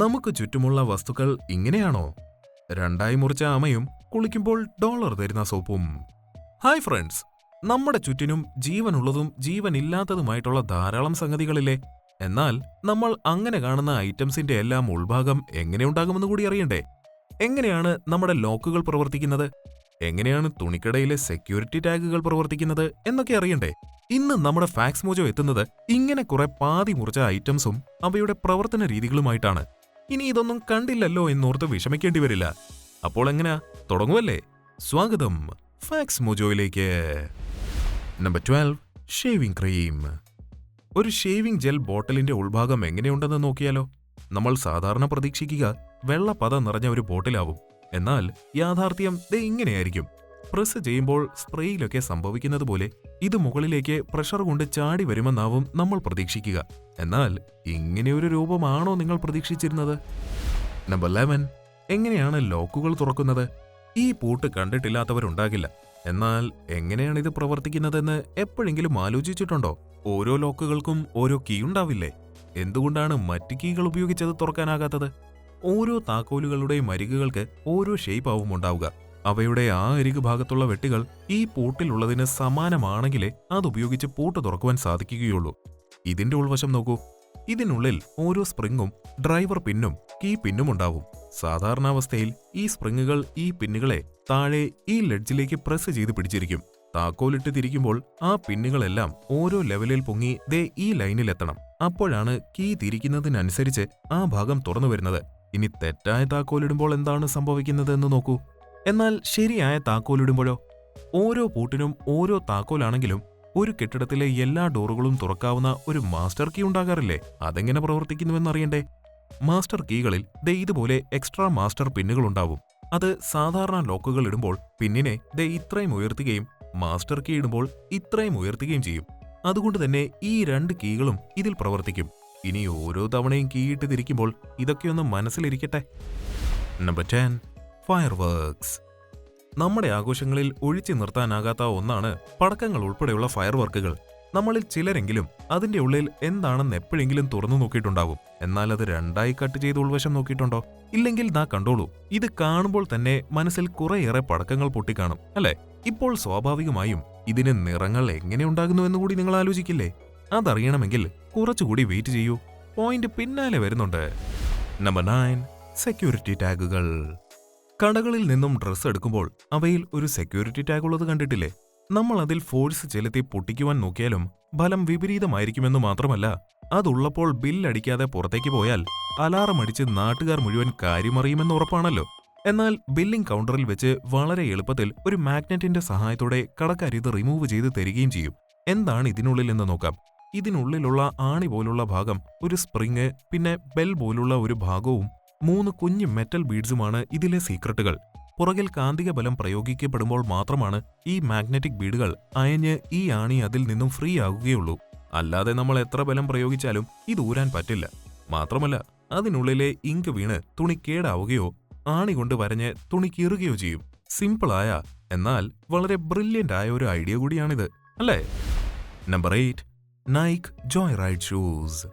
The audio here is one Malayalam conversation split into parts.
നമുക്ക് ചുറ്റുമുള്ള വസ്തുക്കൾ ഇങ്ങനെയാണോ? രണ്ടായി മുറിച്ച ആമയും കുളിക്കുമ്പോൾ ഡോളർ തരുന്ന സോപ്പും. ഹായ് ഫ്രണ്ട്സ്, നമ്മുടെ ചുറ്റിനും ജീവനുള്ളതും ജീവനില്ലാത്തതുമായിട്ടുള്ള ധാരാളം സംഗതികളില്ലേ? എന്നാൽ നമ്മൾ അങ്ങനെ കാണുന്ന ഐറ്റംസിന്റെ എല്ലാം ഉൾഭാഗം എങ്ങനെയുണ്ടാകുമെന്ന് കൂടി അറിയണ്ടേ? എങ്ങനെയാണ് നമ്മുടെ ലോക്കുകൾ പ്രവർത്തിക്കുന്നത്? എങ്ങനെയാണ് തുണിക്കടയിലെ സെക്യൂരിറ്റി ടാഗുകൾ പ്രവർത്തിക്കുന്നത് എന്നൊക്കെ അറിയണ്ടേ? ഇന്ന് നമ്മുടെ ഫാക്സ് മോജോ എത്തുന്നത് ഇങ്ങനെ കുറെ പാതി മുറിച്ച ഐറ്റംസും അവയുടെ പ്രവർത്തന രീതികളുമായിട്ടാണ്. ഇനി ഇതൊന്നും കണ്ടില്ലല്ലോ എന്നോർത്ത് വിഷമിക്കേണ്ടി വരില്ല. അപ്പോൾ എങ്ങനെയാ, തുടങ്ങുമല്ലേ? സ്വാഗതം ഫാക്സ് മോജോയിലേക്ക്. Number 12, shaving cream. ഒരു ഷേവിംഗ് ജെൽ ബോട്ടിലിന്റെ ഉൾഭാഗം എങ്ങനെയുണ്ടെന്ന് നോക്കിയാലോ? നമ്മൾ സാധാരണ പ്രതീക്ഷിക്കുക വെള്ള പത നിറഞ്ഞ ഒരു ബോട്ടിലാവും. എന്നാൽ യാഥാർത്ഥ്യം ഇങ്ങനെയായിരിക്കും. പ്രസ് ചെയ്യുമ്പോൾ സ്പ്രേയിലൊക്കെ സംഭവിക്കുന്നത് പോലെ ഇത് മുകളിലേക്ക് പ്രഷർ കൊണ്ട് ചാടി വരുമെന്നാവും നമ്മൾ പ്രതീക്ഷിക്കുക. എന്നാൽ ഇങ്ങനെയൊരു രൂപമാണോ നിങ്ങൾ പ്രതീക്ഷിച്ചിരുന്നത്? നമ്പർ 11, എങ്ങനെയാണ് ലോക്കുകൾ തുറക്കുന്നത്? ഈ പൂട്ട് കണ്ടിട്ടില്ലാത്തവരുണ്ടാകില്ല. എന്നാൽ എങ്ങനെയാണ് ഇത് പ്രവർത്തിക്കുന്നതെന്ന് എപ്പോഴെങ്കിലും ആലോചിച്ചിട്ടുണ്ടോ? ഓരോ ലോക്കുകൾക്കും ഓരോ കീ ഉണ്ടാവില്ലേ? എന്തുകൊണ്ടാണ് മറ്റ് കീകൾ ഉപയോഗിച്ചത് തുറക്കാനാകാത്തത്? ഓരോ താക്കോലുകളുടെയും അരികുകൾക്ക് ഓരോ ഷേപ്പാവും ഉണ്ടാവുക. അവയുടെ ആ അരികു ഭാഗത്തുള്ള വെട്ടുകൾ ഈ പൂട്ടിലുള്ളതിന് സമാനമാണെങ്കിലേ അതുപയോഗിച്ച് പൂട്ട് തുറക്കുവാൻ സാധിക്കുകയുള്ളൂ. ഇതിന്റെ ഉൾവശം നോക്കൂ. ഇതിനുള്ളിൽ ഓരോ സ്പ്രിങ്ങും ഡ്രൈവർ പിന്നും കീ പിന്നും ഉണ്ടാവും. സാധാരണാവസ്ഥയിൽ ഈ സ്പ്രിങ്ങുകൾ ഈ പിന്നുകളെ താഴെ ഈ ലെഡ്ജിലേക്ക് പ്രസ് ചെയ്ത് പിടിച്ചിരിക്കും. താക്കോലിട്ട് തിരിക്കുമ്പോൾ ആ പിന്നുകളെല്ലാം ഓരോ ലെവലിൽ പൊങ്ങി ഈ ലൈനിലെത്തണം. അപ്പോഴാണ് കീ തിരിക്കുന്നതിനനുസരിച്ച് ആ ഭാഗം തുറന്നു വരുന്നത്. ഇനി തെറ്റായ താക്കോലിടുമ്പോൾ എന്താണ് സംഭവിക്കുന്നത് എന്ന് നോക്കൂ. എന്നാൽ ശരിയായ താക്കോലിടുമ്പോഴോ? ഓരോ പൂട്ടിനും ഓരോ താക്കോലാണെങ്കിലും ഒരു കെട്ടിടത്തിലെ എല്ലാ ഡോറുകളും തുറക്കാവുന്ന ഒരു മാസ്റ്റർ കീ ഉണ്ടാകാറില്ലേ? അതെങ്ങനെ പ്രവർത്തിക്കുന്നുവെന്നറിയണ്ടേ? മാസ്റ്റർ കീകളിൽ ഇതുപോലെ എക്സ്ട്രാ മാസ്റ്റർ പിന്നുകൾ ഉണ്ടാവും. അത് സാധാരണ ലോക്കുകൾ ഇടുമ്പോൾ പിന്നിനെ ഇത്രയും ഉയർത്തുകയും മാസ്റ്റർ കീ ഇടുമ്പോൾ ഇത്രയും ഉയർത്തുകയും ചെയ്യും. അതുകൊണ്ട് തന്നെ ഈ രണ്ട് കീകളും ഇതിൽ പ്രവർത്തിക്കും. ഇനി ഓരോ തവണയും കീയിട്ട് തിരിക്കുമ്പോൾ ഇതൊക്കെയൊന്ന് മനസ്സിലിരിക്കട്ടെ. Number 10, fireworks. നമ്മുടെ ആഘോഷങ്ങളിൽ ഒഴിച്ചു നിർത്താനാകാത്ത ഒന്നാണ് പടക്കങ്ങൾ ഉൾപ്പെടെയുള്ള ഫയർവർക്കുകൾ. നമ്മളിൽ ചിലരെങ്കിലും അതിന്റെ ഉള്ളിൽ എന്താണെന്ന് എപ്പോഴെങ്കിലും തുറന്നു നോക്കിയിട്ടുണ്ടാവും. എന്നാൽ അത് രണ്ടായി കട്ട് ചെയ്ത് ഉൾവശം നോക്കിയിട്ടുണ്ടോ? ഇല്ലെങ്കിൽ കണ്ടോളൂ. ഇത് കാണുമ്പോൾ തന്നെ മനസ്സിൽ കുറേയേറെ പടക്കങ്ങൾ പൊട്ടിക്കാണും, അല്ലേ? ഇപ്പോൾ സ്വാഭാവികമായും ഇതിന് നിറങ്ങൾ എങ്ങനെ ഉണ്ടാകുന്നുവെന്ന് കൂടി നിങ്ങൾ ആലോചിക്കില്ലേ? അതറിയണമെങ്കിൽ കുറച്ചുകൂടി വെയിറ്റ് ചെയ്യൂ. പോയിന്റ് പിന്നാലെ വരുന്നുണ്ട്. നമ്പർ 9, സെക്യൂരിറ്റി ടാഗുകൾ. കടകളിൽ നിന്നും ഡ്രസ്സ് എടുക്കുമ്പോൾ അവയിൽ ഒരു സെക്യൂരിറ്റി ടാഗ് ഉള്ളത് കണ്ടിട്ടില്ലേ? നമ്മൾ അതിൽ ഫോഴ്സ് ചെലുത്തി പൊട്ടിക്കുവാൻ നോക്കിയാലും ഫലം വിപരീതമായിരിക്കുമെന്ന് മാത്രമല്ല, അതുള്ളപ്പോൾ ബില്ലടിക്കാതെ പുറത്തേക്ക് പോയാൽ അലാറം അടിച്ച് നാട്ടുകാർ മുഴുവൻ കാര്യമറിയുമെന്ന് ഉറപ്പാണല്ലോ. എന്നാൽ ബില്ലിംഗ് കൗണ്ടറിൽ വെച്ച് വളരെ എളുപ്പത്തിൽ ഒരു മാഗ്നറ്റിന്റെ സഹായത്തോടെ കടക്കാർ ഇത് റിമൂവ് ചെയ്ത് തരികയും ചെയ്യും. എന്താണ് ഇതിനുള്ളിൽ എന്ന് നോക്കാം. ഇതിനുള്ളിലുള്ള ആണി പോലുള്ള ഭാഗം ഒരു സ്പ്രിങ്, പിന്നെ ബെൽ പോലുള്ള ഒരു ഭാഗവും 3 കുഞ്ഞു മെറ്റൽ ബീഡ്സുമാണ് ഇതിലെ സീക്രട്ടുകൾ. പുറകിൽ കാന്തിക ബലം പ്രയോഗിക്കപ്പെടുമ്പോൾ മാത്രമാണ് ഈ മാഗ്നറ്റിക് ബീഡുകൾ അയഞ്ഞ് ഈ ആണി അതിൽ നിന്നും ഫ്രീ ആകുകയുള്ളൂ. അല്ലാതെ നമ്മൾ എത്ര ബലം പ്രയോഗിച്ചാലും ഇത് ഊരാൻ പറ്റില്ല. മാത്രമല്ല അതിനുള്ളിലെ ഇങ്ക് വീണ് തുണി കേടാവുകയോ ആണി കൊണ്ട് വരഞ്ഞ് തുണി കീറുകയോ ചെയ്യും. സിമ്പിളായ എന്നാൽ വളരെ ബ്രില്യന്റ് ആയ ഒരു ഐഡിയ കൂടിയാണിത്, അല്ലേ? Number 8, Nike Joy ride shoes.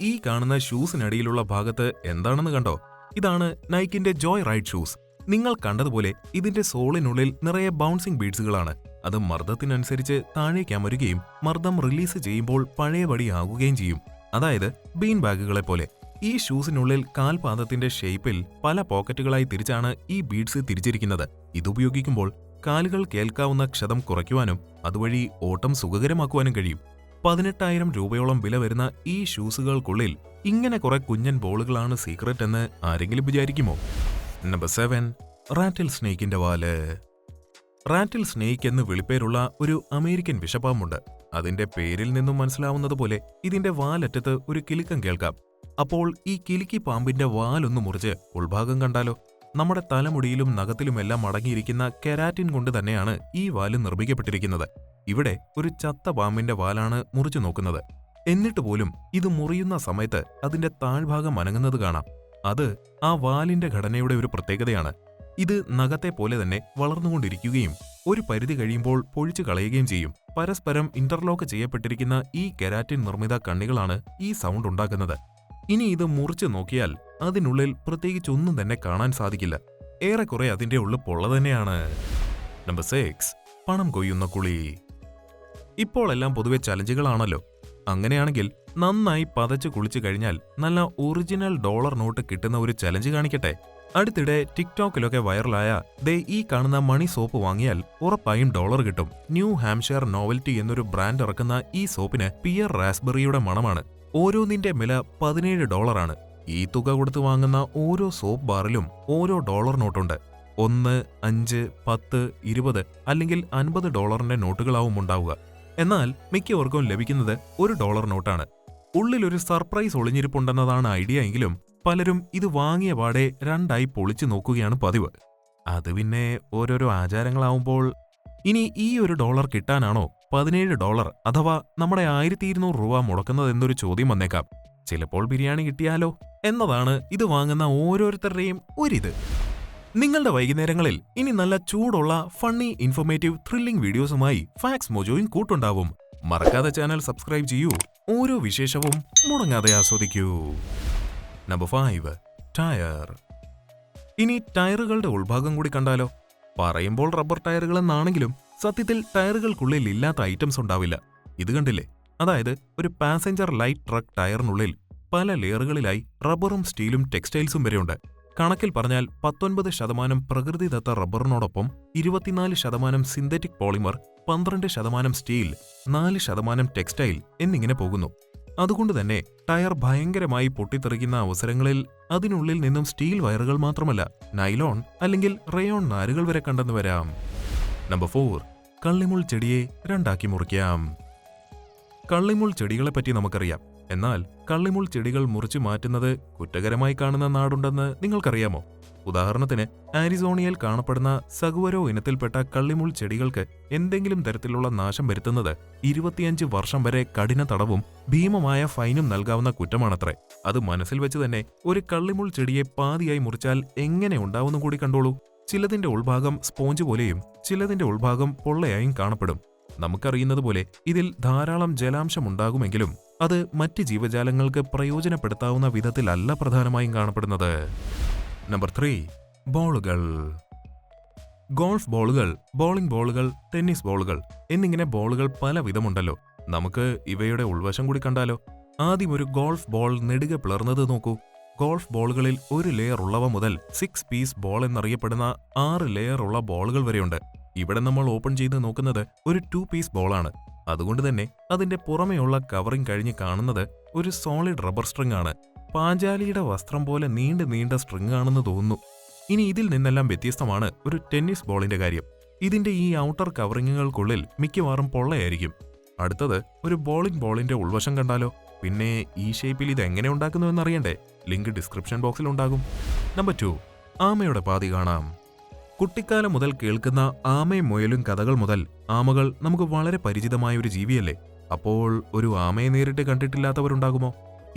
ഈ കാണുന്ന ഷൂസിനടിയിലുള്ള ഭാഗത്ത് എന്താണെന്ന് കണ്ടോ? ഇതാണ് നൈക്കിന്റെ ജോയ് റൈഡ് ഷൂസ്. നിങ്ങൾ കണ്ടതുപോലെ ഇതിന്റെ സോളിനുള്ളിൽ നിറയെ ബൗൺസിംഗ് ബീഡ്സുകളാണ്. അത് മർദ്ദത്തിനനുസരിച്ച് താഴേക്ക് അമരുകയും മർദ്ദം റിലീസ് ചെയ്യുമ്പോൾ പഴയപടി ആകുകയും ചെയ്യും. അതായത് ബീൻ ബാഗുകളെ പോലെ. ഈ ഷൂസിനുള്ളിൽ കാൽപാദത്തിന്റെ ഷേപ്പിൽ പല പോക്കറ്റുകളായി തിരിച്ചാണ് ഈ ബീഡ്സ് തിരിച്ചിരിക്കുന്നത്. ഇതുപയോഗിക്കുമ്പോൾ കാലുകൾ കേൾക്കാവുന്ന ക്ഷതം കുറയ്ക്കുവാനും അതുവഴി ഓട്ടം സുഖകരമാക്കുവാനും കഴിയും. 18,000 രൂപയോളം വില വരുന്ന ഈ ഷൂസുകൾക്കുള്ളിൽ ഇങ്ങനെ കുറെ കുഞ്ഞൻ ബോളുകളാണ് സീക്രട്ട് എന്ന് ആരെങ്കിലും വിചാരിക്കുമോ? നമ്പർ 7, റാറ്റിൽ സ്നേക്കിന്റെ വാല്. റാറ്റിൽ സ്നേക്ക് എന്ന് വിളിപ്പേരുള്ള ഒരു അമേരിക്കൻ വിഷപ്പാമ്പുണ്ട്. അതിന്റെ പേരിൽ നിന്നും മനസ്സിലാവുന്നതുപോലെ ഇതിന്റെ വാലറ്റത്ത് ഒരു കിലുക്കം കേൾക്കാം. അപ്പോൾ ഈ കിലുക്കി പാമ്പിന്റെ വാലൊന്ന് മുറിച്ച് ഉൾഭാഗം കണ്ടാലോ? നമ്മുടെ തലമുടിയിലും നഖത്തിലുമെല്ലാം അടങ്ങിയിരിക്കുന്ന കെരാറ്റിൻ കൊണ്ട് തന്നെയാണ് ഈ വാല് നിർമ്മിക്കപ്പെട്ടിരിക്കുന്നത്. ഇവിടെ ഒരു ചത്ത പാമ്പിന്റെ വാലാണ് മുറിച്ചു നോക്കുന്നത്. എന്നിട്ട് പോലും ഇത് മുറിയുന്ന സമയത്ത് അതിന്റെ താഴ്ഭാഗം അനങ്ങുന്നത് കാണാം. അത് ആ വാലിന്റെ ഘടനയുടെ ഒരു പ്രത്യേകതയാണ്. ഇത് നഖത്തെ പോലെ തന്നെ വളർന്നുകൊണ്ടിരിക്കുകയും ഒരു പരിധി കഴിയുമ്പോൾ പൊഴിച്ചു കളയുകയും ചെയ്യും. പരസ്പരം ഇന്റർലോക്ക് ചെയ്യപ്പെട്ടിരിക്കുന്ന ഈ കെരാറ്റിൻ നിർമ്മിത കണ്ണികളാണ് ഈ സൗണ്ട് ഉണ്ടാക്കുന്നത്. ഇനി ഇത് മുറിച്ചു നോക്കിയാൽ അതിനുള്ളിൽ പ്രത്യേകിച്ചൊന്നും തന്നെ കാണാൻ സാധിക്കില്ല. ഏറെക്കുറെ അതിന്റെ ഉള്ളിൽ പൊള്ള തന്നെയാണ്. നമ്പർ 6, പണം കൊയ്യുന്ന കുളി. ഇപ്പോൾ എല്ലാം പൊതുവെ ചലഞ്ചുകളാണല്ലോ. അങ്ങനെയാണെങ്കിൽ നന്നായി പതച്ച് കുളിച്ചു കഴിഞ്ഞാൽ നല്ല ഒറിജിനൽ ഡോളർ നോട്ട് കിട്ടുന്ന ഒരു ചലഞ്ച് കാണിക്കട്ടെ. അടുത്തിടെ ടിക്ടോക്കിലൊക്കെ വൈറലായ ദേ ഈ കാണുന്ന മണി സോപ്പ് വാങ്ങിയാൽ ഉറപ്പായും ഡോളർ കിട്ടും. ന്യൂ ഹാംഷയർ നോവൽറ്റി എന്നൊരു ബ്രാൻഡ് ഇറക്കുന്ന ഈ സോപ്പിന് പിയർ റാസ്ബെറിയുടെ മണമാണ്. ഓരോന്നിന്റെ വില $17. ഈ തുക കൊടുത്ത് വാങ്ങുന്ന ഓരോ സോപ്പ് ബാറിലും ഓരോ ഡോളർ നോട്ടുണ്ട്. 1, 5, 10, 20 അല്ലെങ്കിൽ $50 നോട്ടുകളാവും ഉണ്ടാവുക. എന്നാൽ മിക്കവർക്കും ലഭിക്കുന്നത് $1 നോട്ടാണ്. ഉള്ളിലൊരു സർപ്രൈസ് ഒളിഞ്ഞിരിപ്പുണ്ടെന്നതാണ് ഐഡിയ എങ്കിലും പലരും ഇത് വാങ്ങിയ പാടെ രണ്ടായി പൊളിച്ചു നോക്കുകയാണ് പതിവ്. അത് പിന്നെ ഓരോരോ ആചാരങ്ങളാവുമ്പോൾ ഇനി ഈ $1 കിട്ടാനാണോ $17 അഥവാ നമ്മുടെ 1200 രൂപ മുടക്കുന്നതെന്നൊരു ചോദ്യം വന്നേക്കാം. ചിലപ്പോൾ ബിരിയാണി കിട്ടിയാലോ എന്നതാണ് ഇത് വാങ്ങുന്ന ഓരോരുത്തരുടെയും ഒരിത്. നിങ്ങളുടെ വൈകുന്നേരങ്ങളിൽ ഇനി നല്ല ചൂടുള്ള ഫണ്ണി ഇൻഫോർമേറ്റീവ് ത്രില്ലിംഗ് വീഡിയോസുമായി ഫാക്സ് മോജോയും കൂട്ടുണ്ടാവും. മറക്കാതെ ചാനൽ സബ്സ്ക്രൈബ് ചെയ്യൂ. ഓരോ വിശേഷവും മുടങ്ങാതെ ആസ്വദിക്കൂ. Number 5, tyre. ഇനി ടയറുകളുടെ ഉൾഭാഗം കൂടി കണ്ടാലോ? പറയുമ്പോൾ റബ്ബർ ടയറുകൾ എന്നാണെങ്കിലും സത്യത്തിൽ ടയറുകൾക്കുള്ളിൽ ഇല്ലാത്ത ഐറ്റംസ് ഉണ്ടാവില്ല. ഇത് കണ്ടില്ലേ? അതായത് ഒരു പാസഞ്ചർ ലൈറ്റ് ട്രക്ക് ടയറിനുള്ളിൽ പല ലെയറുകളിലായി റബ്ബറും സ്റ്റീലും ടെക്സ്റ്റൈൽസും വരെയുണ്ട്. കണക്കിൽ പറഞ്ഞാൽ 19% പ്രകൃതിദത്ത റബ്ബറിനോടൊപ്പം 24% സിന്തറ്റിക് പോളിമർ, 12% സ്റ്റീൽ, 4% ടെക്സ്റ്റൈൽ എന്നിങ്ങനെ പോകുന്നു. അതുകൊണ്ട് തന്നെ ടയർ ഭയങ്കരമായി പൊട്ടിത്തെറിക്കുന്ന അവസരങ്ങളിൽ അതിനുള്ളിൽ നിന്നും സ്റ്റീൽ വയറുകൾ മാത്രമല്ല നൈലോൺ അല്ലെങ്കിൽ റയോൺ നാരുകൾ വരെ കണ്ടെന്നു വരാം. നമ്പർ 4, കള്ളിമുൾ ചെടിയെ രണ്ടാക്കി മുറിക്കാം. കള്ളിമുൾ ചെടികളെപ്പറ്റി നമുക്കറിയാം. എന്നാൽ കള്ളിമുൾ ചെടികൾ മുറിച്ചു മാറ്റുന്നത് കുറ്റകരമായി കാണുന്ന നാടുണ്ടെന്ന് നിങ്ങൾക്കറിയാമോ? ഉദാഹരണത്തിന് ആരിസോണിയയിൽ കാണപ്പെടുന്ന സഗുവരോ ഇനത്തിൽപ്പെട്ട കള്ളിമുൾ ചെടികൾക്ക് എന്തെങ്കിലും തരത്തിലുള്ള നാശം വരുത്തുന്നത് 25 വർഷം വരെ കഠിന തടവും ഭീമമായ ഫൈനും നൽകാവുന്ന കുറ്റമാണത്രേ. അത് മനസ്സിൽ വെച്ച് തന്നെ ഒരു കള്ളിമുൾ ചെടിയെ പാതിയായി മുറിച്ചാൽ എങ്ങനെ ഉണ്ടാവുന്നു കൂടി കണ്ടോളൂ. ചിലതിന്റെ ഉൾഭാഗം സ്പോഞ്ച് പോലെയും ചിലതിന്റെ ഉൾഭാഗം പൊള്ളയായും കാണപ്പെടും. നമുക്കറിയുന്നതുപോലെ ഇതിൽ ധാരാളം ജലാംശമുണ്ടാകുമെങ്കിലും അത് മറ്റ് ജീവജാലങ്ങൾക്ക് പ്രയോജനപ്പെടുത്താവുന്ന വിധത്തിലല്ല പ്രധാനമായും കാണപ്പെടുന്നത്. നമ്പർ 3, ബോളുകൾ. ഗോൾഫ് ബോളുകൾ, ബോളിംഗ് ബോളുകൾ, ടെന്നീസ് ബോളുകൾ എന്നിങ്ങനെ ബോളുകൾ പല വിധമുണ്ടല്ലോ. നമുക്ക് ഇവയുടെ ഉൾവശം കൂടി കണ്ടാലോ? ആദ്യം ഒരു ഗോൾഫ് ബോൾ നെടുകെ പിളർന്നത് നോക്കൂ. ഗോൾഫ് ബോളുകളിൽ 1 ലെയർ ഉള്ളവ മുതൽ 6 പീസ് ബോൾ എന്നറിയപ്പെടുന്ന 6 ലെയർ ഉള്ള ബോളുകൾ വരെയുണ്ട്. ഇവിടെ നമ്മൾ ഓപ്പൺ ചെയ്ത് നോക്കുന്നത് ഒരു 2 പീസ് ബോളാണ്. അതുകൊണ്ട് തന്നെ അതിന്റെ പുറമെയുള്ള കവറിംഗ് കഴിഞ്ഞ് കാണുന്നത് ഒരു സോളിഡ് റബ്ബർ സ്ട്രിംഗ് ആണ്. പാഞ്ചാലിയുടെ വസ്ത്രം പോലെ നീണ്ട സ്ട്രിംഗ് ആണെന്ന് തോന്നുന്നു. ഇനി ഇതിൽ നിന്നെല്ലാം വ്യത്യസ്തമാണ് ഒരു ടെന്നീസ് ബോളിന്റെ കാര്യം. ഇതിന്റെ ഈ ഔട്ടർ കവറിങ്ങുകൾക്കുള്ളിൽ മിക്കവാറും പൊള്ളയായിരിക്കും. അടുത്തത് ഒരു ബോളിംഗ് ബോളിന്റെ ഉൾവശം കണ്ടാലോ? പിന്നെ ഈ ഷേപ്പിൽ ഇത് എങ്ങനെ ഉണ്ടാക്കുന്നു എന്നറിയണ്ടേ? ലിങ്ക് ഡിസ്ക്രിപ്ഷൻ ബോക്സിൽ ഉണ്ടാകും. നമ്പർ 2, ആമയുടെ പാതി കാണാം. കുട്ടിക്കാലം മുതൽ കേൾക്കുന്ന ആമയും മുയലും കഥകൾ മുതൽ ആമകൾ നമുക്ക് വളരെ പരിചിതമായ ഒരു ജീവിയല്ലേ? അപ്പോൾ ഒരു ആമയെ നേരിട്ട് കണ്ടിട്ടില്ലാത്തവരുണ്ടാകുമോ?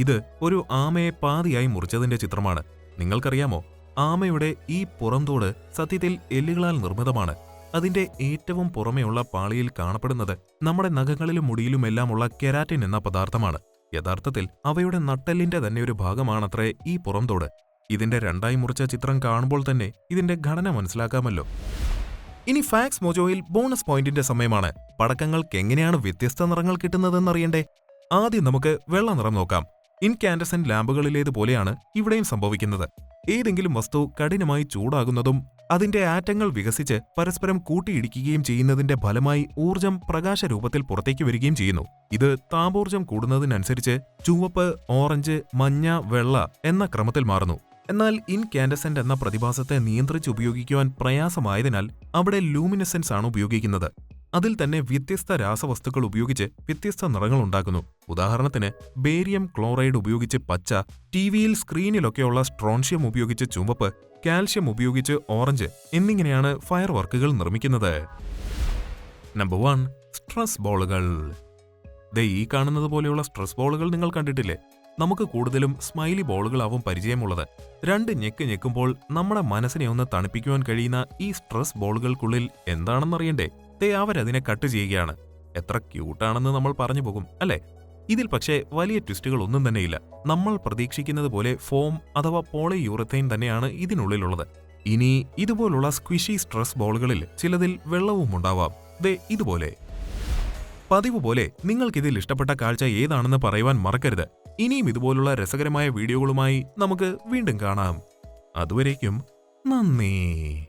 ഇത് ഒരു ആമയെ പാതിയായി മുറിച്ചതിന്റെ ചിത്രമാണ്. നിങ്ങൾക്കറിയാമോ, ആമയുടെ ഈ പുറംതോട് സത്യത്തിൽ എല്ലുകളാൽ നിർമ്മിതമാണ്. അതിന്റെ ഏറ്റവും പുറമെയുള്ള പാളിയിൽ കാണപ്പെടുന്നത് നമ്മുടെ നഖങ്ങളിലും മുടിയിലുമെല്ലാമുള്ള കെരാറ്റിൻ എന്ന പദാർത്ഥമാണ്. യഥാർത്ഥത്തിൽ അവയുടെ നട്ടെല്ലിന്റെ തന്നെ ഒരു ഭാഗമാണത്രേ ഈ പുറംതോട്. ഇതിന്റെ രണ്ടായി മുറിച്ച ചിത്രം കാണുമ്പോൾ തന്നെ ഇതിന്റെ ഘടന മനസ്സിലാക്കാമല്ലോ. ഇനി ഫാക്സ് മോജോയിൽ ബോണസ് പോയിന്റിന്റെ സമയമാണ്. പടക്കങ്ങൾക്ക് എങ്ങനെയാണ് വ്യത്യസ്ത നിറങ്ങൾ കിട്ടുന്നതെന്നറിയണ്ടേ? ആദ്യം നമുക്ക് വെള്ള നിറം നോക്കാം. ഇൻകാൻഡസെന്റ് ലാമ്പുകളിലേതുപോലെയാണ് ഇവിടെയും സംഭവിക്കുന്നത്. ഏതെങ്കിലും വസ്തു കഠിനമായി ചൂടാകുന്നതും അതിന്റെ ആറ്റങ്ങൾ വികസിച്ച് പരസ്പരം കൂട്ടിയിടിക്കുകയും ചെയ്യുന്നതിന്റെ ഫലമായി ഊർജം പ്രകാശരൂപത്തിൽ പുറത്തേക്ക് വരികയും ചെയ്യുന്നു. ഇത് താപോർജം കൂടുന്നതിനനുസരിച്ച് ചുവപ്പ്, ഓറഞ്ച്, മഞ്ഞ, വെള്ള എന്ന ക്രമത്തിൽ മാറുന്നു. എന്നാൽ ഇൻകാൻഡസെന്റ് എന്ന പ്രതിഭാസത്തെ നിയന്ത്രിച്ച് ഉപയോഗിക്കുവാൻ പ്രയാസമായതിനാൽ അവിടെ ലൂമിനസെൻസ് ആണ് ഉപയോഗിക്കുന്നത്. അതിൽ തന്നെ വ്യത്യസ്ത രാസവസ്തുക്കൾ ഉപയോഗിച്ച് വ്യത്യസ്ത നിറങ്ങൾ ഉണ്ടാക്കുന്നു. ഉദാഹരണത്തിന് ബേരിയം ക്ലോറൈഡ് ഉപയോഗിച്ച് പച്ച, ടിവിയിൽ സ്ക്രീനിലൊക്കെയുള്ള സ്ട്രോൺഷ്യം ഉപയോഗിച്ച് ചുവപ്പ്, കാൽഷ്യം ഉപയോഗിച്ച് ഓറഞ്ച് എന്നിങ്ങനെയാണ് ഫയർ വർക്കുകൾ നിർമ്മിക്കുന്നത്. Number 1, stress ബോളുകൾ. ദേ ഈ കാണുന്നത് പോലെയുള്ള സ്ട്രെസ് ബോളുകൾ നിങ്ങൾ കണ്ടിട്ടില്ലേ? നമുക്ക് കൂടുതലും സ്മൈലി ബോളുകളാവും പരിചയമുള്ളത്. 2 ഞെക്ക് ഞെക്കുമ്പോൾ നമ്മുടെ മനസ്സിനെ ഒന്ന് തണുപ്പിക്കുവാൻ കഴിയുന്ന ഈ സ്ട്രെസ് ബോളുകൾക്കുള്ളിൽ എന്താണെന്നറിയണ്ടേ? അവരതിനെ കട്ട് ചെയ്യുകയാണ്. എത്ര ക്യൂട്ടാണെന്ന് നമ്മൾ പറഞ്ഞു പോകും അല്ലേ? ഇതിൽ പക്ഷേ വലിയ ട്വിസ്റ്റുകൾ ഒന്നും തന്നെയില്ല. നമ്മൾ പ്രതീക്ഷിക്കുന്നത് പോലെ ഫോം അഥവാ പോളിയൂറത്തൈൻ തന്നെയാണ് ഇതിനുള്ളിലുള്ളത്. ഇനി ഇതുപോലുള്ള സ്ക്വിഷി സ്ട്രെസ് ബോളുകളിൽ ചിലതിൽ വെള്ളവും ഉണ്ടാവാം. ദേ ഇതുപോലെ. പതിവ് പോലെ നിങ്ങൾക്കിതിൽ ഇഷ്ടപ്പെട്ട കാഴ്ച ഏതാണെന്ന് പറയുവാൻ മറക്കരുത്. ഇനിയും ഇതുപോലുള്ള രസകരമായ വീഡിയോകളുമായി നമുക്ക് വീണ്ടും കാണാം. അതുവരേക്കും നന്ദി.